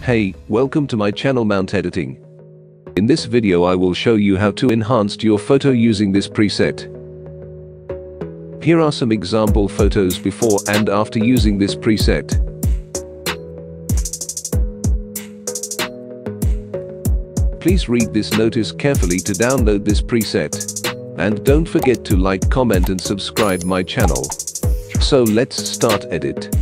Hey, welcome to my channel Mount Editing. In this video I will show you how to enhance your photo using this preset. Here are some example photos before and after using this preset. Please read this notice carefully to download this preset. And don't forget to like, comment and subscribe my channel. So let's start edit.